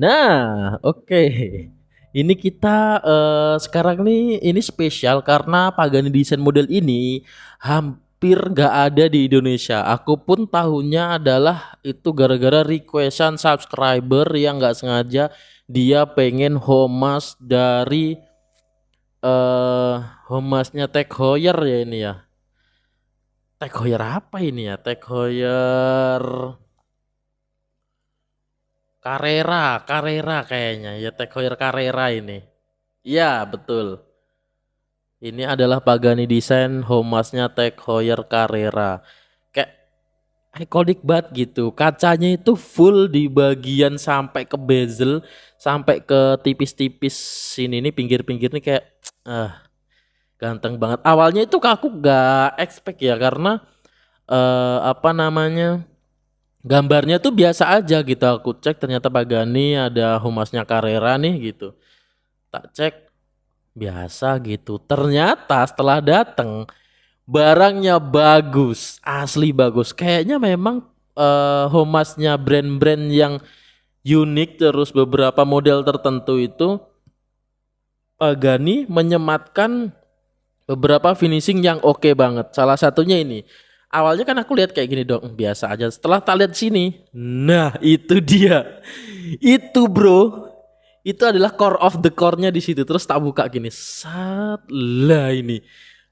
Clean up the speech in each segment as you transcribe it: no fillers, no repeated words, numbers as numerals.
Nah, oke. Ini kita sekarang nih ini spesial karena Pagani desain model ini hampir nggak ada di Indonesia. Aku pun tahunya adalah itu gara-gara requestan subscriber yang nggak sengaja dia pengen homas dari eh homasnya Tech Heuer ya ini ya. Tech Heuer apa ini ya? Tech Heuer Carrera kayaknya ya, Tech Heuer Carrera ini. Iya, betul. Ini adalah Pagani Design Homasnya Tech Heuer Carrera. Kayak ikonik banget gitu. Kacanya itu full di bagian sampai ke bezel, sampai ke tipis-tipis sini nih pinggir-pinggir nih kayak ah ganteng banget. Awalnya itu aku gak expect ya karena apa namanya? Gambarnya tuh biasa aja gitu. Aku cek ternyata Pagani ada Humasnya Carrera nih gitu. Tak cek biasa gitu. Ternyata setelah dateng barangnya bagus, asli bagus. Kayaknya memang Humasnya brand-brand yang unik terus beberapa model tertentu itu Pagani menyematkan beberapa finishing yang oke banget. Salah satunya ini. Awalnya kan aku lihat kayak gini dong, biasa aja. Setelah tak lihat sini, nah itu dia. Itu bro, itu adalah core of the core-nya di situ. Terus tak buka gini, sat lah ini.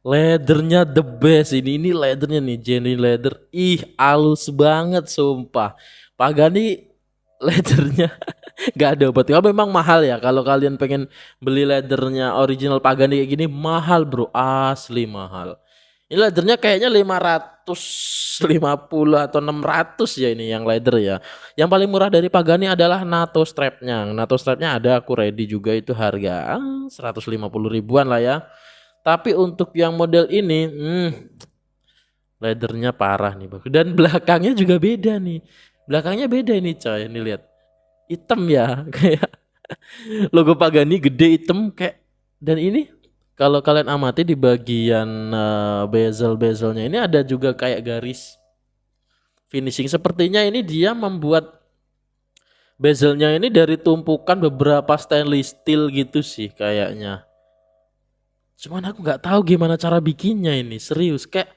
Leathernya the best ini leathernya nih, genuine leather. Ih, halus banget sumpah. Pagani leathernya nggak ada obat. Kalau memang mahal ya. Kalau kalian pengen beli leathernya original Pagani kayak gini mahal bro, asli mahal. Ini leathernya kayaknya 550 atau 600 ya ini yang leather ya. Yang paling murah dari Pagani adalah NATO strapnya. NATO strapnya ada aku ready juga itu harga 150 ribuan lah ya. Tapi untuk yang model ini, leathernya parah nih bang. Dan belakangnya juga beda nih. Belakangnya beda ini coy. Ini lihat, hitam ya kayak logo Pagani gede hitam kayak. Dan ini kalau kalian amati di bagian bezel-bezelnya ini ada juga kayak garis finishing. Sepertinya ini dia membuat bezelnya ini dari tumpukan beberapa stainless steel gitu sih kayaknya. Cuman aku nggak tahu gimana cara bikinnya ini, serius kayak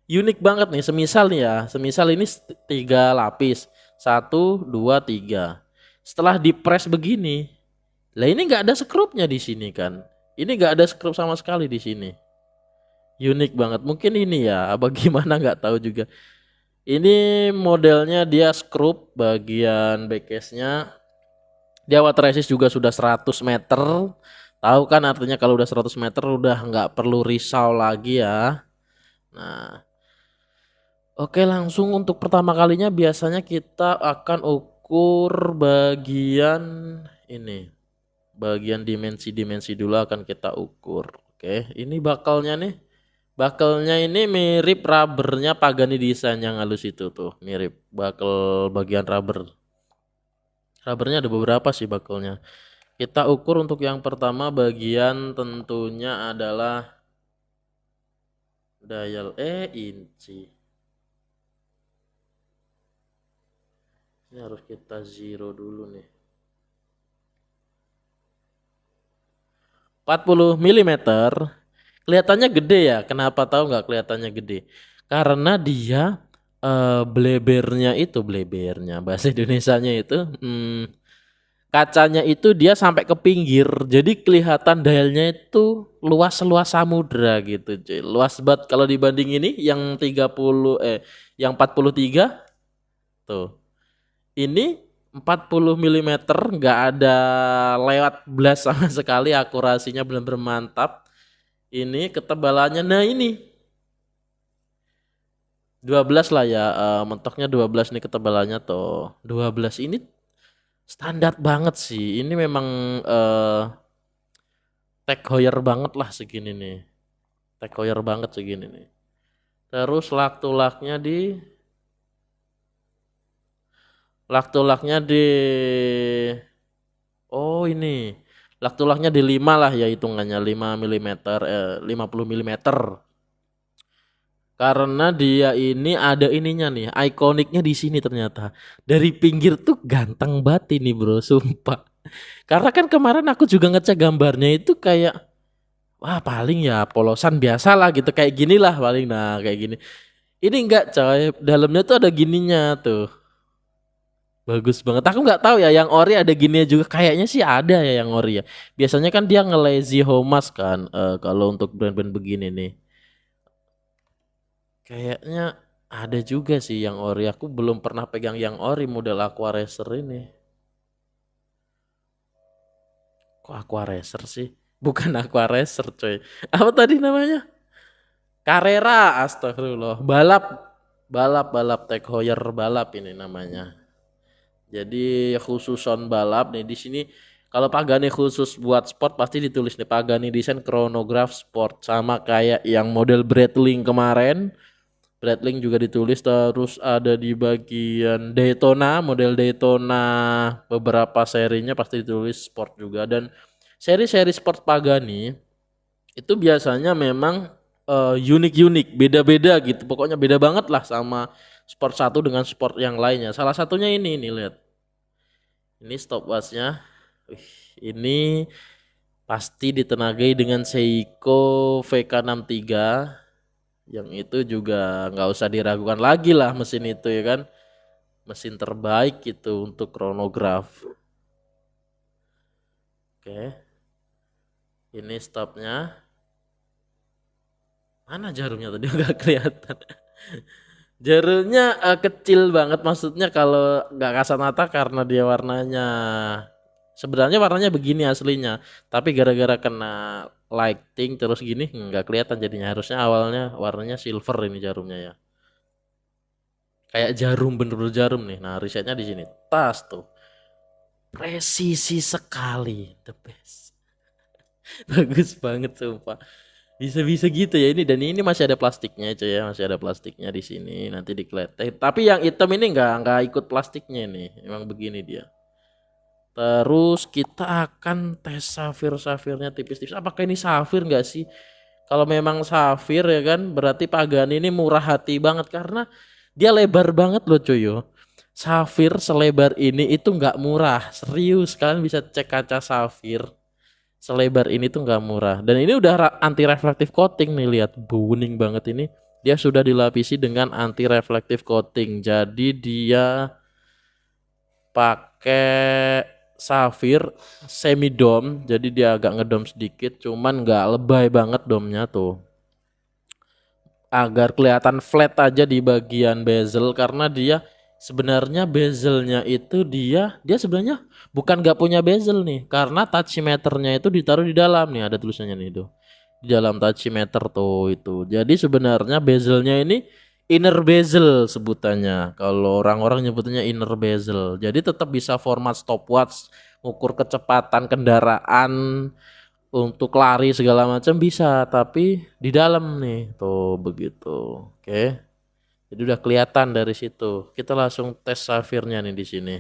unik banget nih. Semisal nih ya, semisal ini tiga lapis, satu, dua, tiga. Setelah di press begini, lah ini nggak ada skrupnya di sini kan? Ini nggak ada skrup sama sekali di sini. Unik banget. Mungkin ini ya, apa gimana nggak tahu juga. Ini modelnya dia skrup bagian backcase-nya. Dia water resist juga sudah 100 meter. Tahu kan artinya kalau udah 100 meter udah nggak perlu risau lagi ya. Nah, oke, langsung untuk pertama kalinya biasanya kita akan ukur bagian ini. Bagian dimensi-dimensi dulu akan kita ukur. Oke, ini bakalnya nih. Bakalnya ini mirip rubbernya Pagani Design yang halus itu tuh. Mirip bakel bagian rubber. Rubbernya ada beberapa sih bakalnya. Kita ukur untuk yang pertama bagian tentunya adalah dial inci. Ini harus kita zero dulu nih. 40 milimeter. Kelihatannya gede ya. Kenapa tahu nggak kelihatannya gede? Karena dia blebernya bahasa Indonesianya itu kacanya itu dia sampai ke pinggir. Jadi kelihatan dialnya itu luas seluas samudra gitu, cuy. Luas banget kalau dibanding ini yang 30 yang 43 tuh. Ini 40 milimeter nggak ada lewat belas sama sekali, akurasinya benar-benar mantap. Ini ketebalannya, nah ini 12 lah ya, mentoknya 12 nih ketebalannya tuh. 12 ini standar banget sih. Ini memang Tech Heuer banget lah segini nih. Tech Heuer banget segini nih. Terus laktulaknya di oh ini laktulaknya di 5 lah ya hitungannya 5 milimeter 50 milimeter. Karena dia ini ada ininya nih, ikoniknya di sini ternyata. Dari pinggir tuh ganteng banget ini bro, sumpah. Karena kan kemarin aku juga ngecek gambarnya itu kayak, wah paling ya polosan biasa lah gitu, kayak gini lah paling, nah kayak gini. Ini enggak coy, dalamnya tuh ada gininya tuh. Bagus banget. Aku nggak tahu ya yang ori ada gininya juga. Kayaknya sih ada ya yang ori ya. Biasanya kan dia nge-lazy homas kan, kalau untuk brand-brand begini nih. Kayaknya ada juga sih yang ori. Aku belum pernah pegang yang ori model Aqua Racer ini. Kok Aqua Racer sih? Bukan Aqua Racer coy. Apa tadi namanya? Carrera, astagfirullah. Balap Tech Heuer balap ini namanya. Jadi khusus on balap nih di sini. Kalau Pagani khusus buat sport pasti ditulis nih Pagani Design Chronograph Sport, sama kayak yang model Breitling kemarin. Breitling juga ditulis, terus ada di bagian Daytona, model Daytona beberapa serinya pasti ditulis sport juga, dan seri-seri sport Pagani itu biasanya memang unik-unik, beda-beda gitu. Pokoknya beda banget lah sama sport satu dengan sport yang lainnya. Salah satunya ini nih lihat. Ini stopwatchnya. Wih, ini pasti ditenagai dengan Seiko VK63, yang itu juga nggak usah diragukan lagi lah mesin itu ya kan. Mesin terbaik itu untuk chronograph. Oke, ini stopnya. Mana jarumnya tadi nggak kelihatan. Jarumnya kecil banget, maksudnya kalau nggak kasat mata karena dia warnanya, sebenarnya warnanya begini aslinya, tapi gara-gara kena lighting terus gini nggak kelihatan jadinya. Harusnya awalnya warnanya silver ini jarumnya ya. Kayak jarum, bener-bener jarum nih. Nah, risetnya di sini. Tas tuh. Presisi sekali, the best. Bagus banget sumpah. Bisa-bisa gitu ya ini, dan ini masih ada plastiknya cuy ya, masih ada plastiknya di sini nanti dikletek. Tapi yang hitam ini nggak ikut plastiknya nih, emang begini dia. Terus kita akan tes safirnya tipis-tipis. Apakah ini safir nggak sih? Kalau memang safir ya kan, berarti Pagani ini murah hati banget karena dia lebar banget loh cuy yo. Safir selebar ini itu nggak murah, serius. Kalian bisa cek kaca safir selebar ini tuh nggak murah, dan ini udah anti reflective coating nih, lihat bening banget ini. Dia sudah dilapisi dengan anti reflective coating, jadi dia pakai safir semi dome, jadi dia agak ngedom sedikit, cuman nggak lebay banget domnya tuh, agar kelihatan flat aja di bagian bezel. Karena dia sebenarnya bezelnya itu dia sebenarnya bukan nggak punya bezel nih, karena touchimeternya itu ditaruh di dalam nih, ada tulisannya nih tuh di dalam touchimeter tuh itu. Jadi sebenarnya bezelnya ini inner bezel sebutannya, kalau orang-orang nyebutnya inner bezel. Jadi tetap bisa format stopwatch, ukur kecepatan kendaraan, untuk lari segala macam bisa, tapi di dalam nih tuh begitu. Oke. Jadi udah kelihatan dari situ. Kita langsung tes safirnya nih di sini.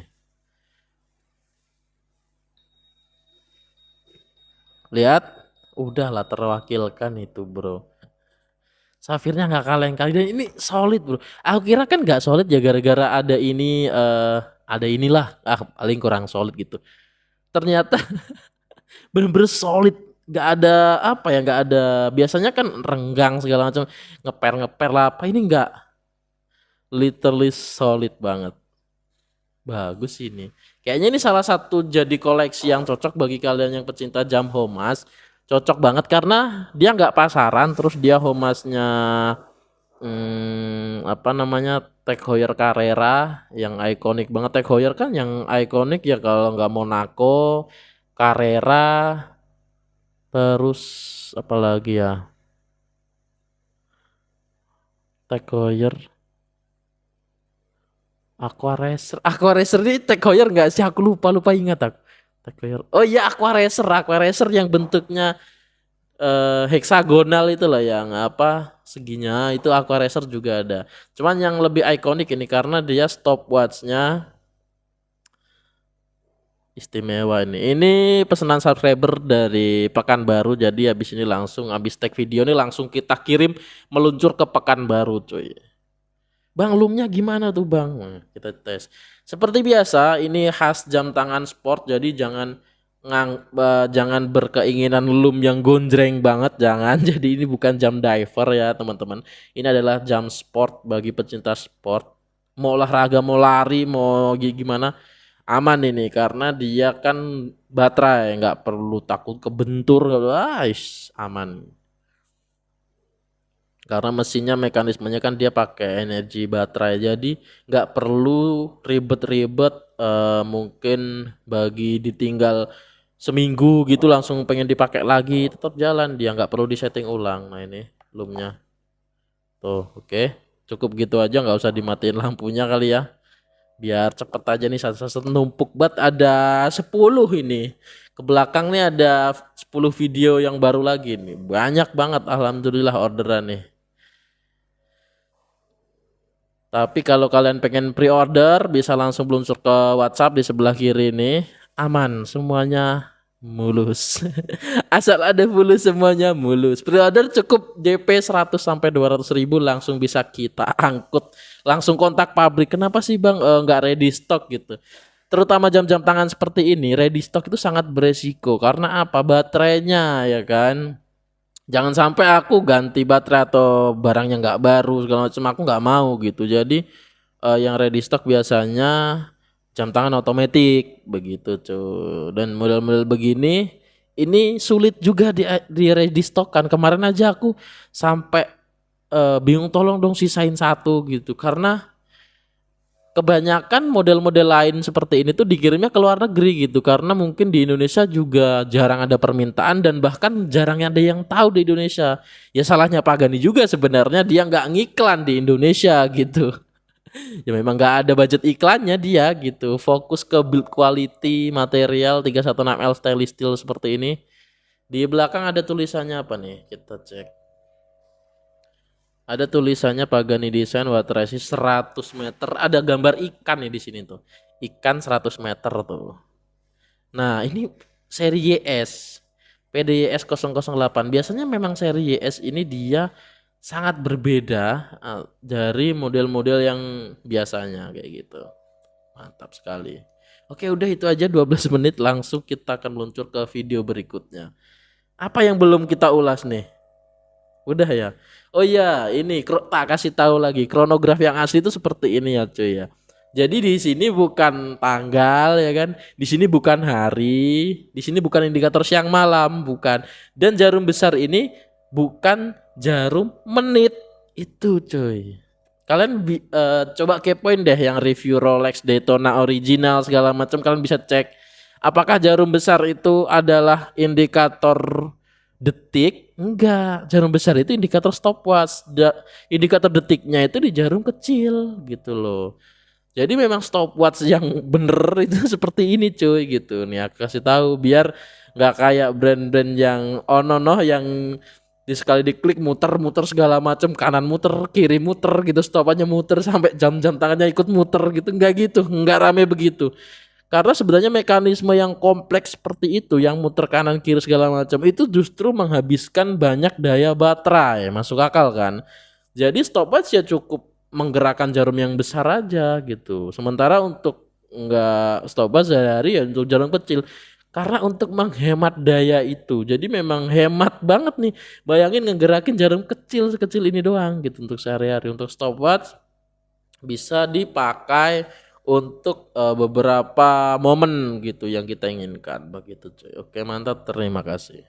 Lihat, udahlah terwakilkan itu, Bro. Safirnya nggak kaleng-kaleng, dan ini solid, Bro. Aku kira kan nggak solid ya gara-gara ada ini, ada inilah, paling kurang solid gitu. Ternyata bener-bener solid, nggak ada apa ya, nggak ada, biasanya kan renggang segala macam, ngeper lah apa, ini nggak, literally solid banget. Bagus ini, kayaknya ini salah satu jadi koleksi yang cocok bagi kalian yang pecinta jam Homas. Cocok banget karena dia nggak pasaran, terus dia Homasnya apa namanya, Tech Heuer Carrera yang ikonik banget. Tech Heuer kan yang ikonik ya, kalau nggak Monaco, Carrera, terus apa lagi ya, Tech Heuer, Aqua Racer ini Tech Heuer nggak sih? Aku lupa ingat aku. Tech Heuer. Oh iya, Aqua Racer yang bentuknya heksagonal itu lah, yang apa seginya itu Aqua Racer juga ada. Cuman yang lebih ikonik ini karena dia stopwatchnya Istimewa ini. Ini pesanan subscriber dari Pekanbaru. Jadi habis ini langsung habis tag video ini langsung kita kirim meluncur ke Pekanbaru, cuy. Bang, loomnya gimana tuh, Bang? Nah, kita tes. Seperti biasa, ini khas jam tangan sport. Jadi jangan berkeinginan loom yang gonjreng banget, jangan. Jadi ini bukan jam diver ya, teman-teman. Ini adalah jam sport bagi pecinta sport. Mau olahraga, mau lari, mau gimana? Aman ini karena dia kan baterai, nggak perlu takut kebentur, aman. Karena mesinnya mekanismenya kan dia pakai energi baterai, jadi nggak perlu ribet-ribet. Mungkin bagi ditinggal seminggu gitu langsung pengen dipakai lagi, tetap jalan, dia nggak perlu disetting ulang. Nah ini loomnya tuh, oke. Cukup gitu aja, nggak usah dimatiin lampunya kali ya. Biar cepet aja nih, satu-satu numpuk banget, ada 10 ini. Ke belakang nih ada 10 video yang baru lagi nih. Banyak banget alhamdulillah orderan nih. Tapi kalau kalian pengen pre-order bisa langsung meluncur ke WhatsApp di sebelah kiri nih. Aman, semuanya mulus. Asal ada mulus, semuanya mulus. Pre-order cukup DP 100 sampai 200 ribu langsung bisa kita angkut. Langsung kontak pabrik. Kenapa sih Bang nggak ready stock gitu? Terutama jam-jam tangan seperti ini, ready stock itu sangat beresiko. Karena apa? Baterainya ya kan. Jangan sampai aku ganti baterai atau barangnya nggak baru segala macam, aku nggak mau gitu. Jadi yang ready stock biasanya jam tangan otomatis begitu cuy. Dan model-model begini ini sulit juga di ready stock kan. Kemarin aja aku sampai bingung, tolong dong sisain satu gitu. Karena kebanyakan model-model lain seperti ini tuh dikirimnya ke luar negeri gitu, karena mungkin di Indonesia juga jarang ada permintaan dan bahkan jarang ada yang tahu di Indonesia. Ya salahnya Pak Gani juga sebenarnya, dia nggak ngiklan di Indonesia gitu. Ya memang nggak ada budget iklannya dia gitu, fokus ke build quality material 316L stainless steel seperti ini. Di belakang ada tulisannya apa nih, kita cek. Ada tulisannya Pagani Design water resist 100 meter. Ada gambar ikan nih di sini tuh. Ikan 100 meter tuh. Nah, ini seri YS. PDYS 008. Biasanya memang seri YS ini dia sangat berbeda dari model-model yang biasanya kayak gitu. Mantap sekali. Oke, udah itu aja 12 menit, langsung kita akan meluncur ke video berikutnya. Apa yang belum kita ulas nih? Udah ya. Oh iya, ini tak kasih tahu lagi. Kronograf yang asli itu seperti ini ya, cuy ya. Jadi di sini bukan tanggal ya kan. Di sini bukan hari, di sini bukan indikator siang malam, bukan. Dan jarum besar ini bukan jarum menit. Itu, cuy. Kalian coba kepoin deh yang review Rolex Daytona original segala macam, kalian bisa cek apakah jarum besar itu adalah indikator detik. Enggak, jarum besar itu indikator stopwatch. Indikator detiknya itu di jarum kecil gitu loh. Jadi memang stopwatch yang bener itu seperti ini cuy gitu. Nih aku kasih tahu biar nggak kayak brand-brand yang ono yang sekali diklik muter-muter segala macam, kanan muter, kiri muter gitu, stopwatchnya muter sampai jam-jam tangannya ikut muter gitu. Enggak gitu, enggak rame begitu. Karena sebenarnya mekanisme yang kompleks seperti itu, yang muter kanan kiri segala macam, itu justru menghabiskan banyak daya baterai. Masuk akal kan? Jadi stopwatch ya cukup menggerakkan jarum yang besar aja gitu. Sementara untuk nggak stopwatch sehari ya untuk jarum kecil. Karena untuk menghemat daya itu. Jadi memang hemat banget nih. Bayangin ngegerakin jarum kecil sekecil ini doang gitu untuk sehari-hari. Untuk stopwatch bisa dipakai untuk beberapa momen gitu yang kita inginkan begitu cuy. Oke, mantap, terima kasih.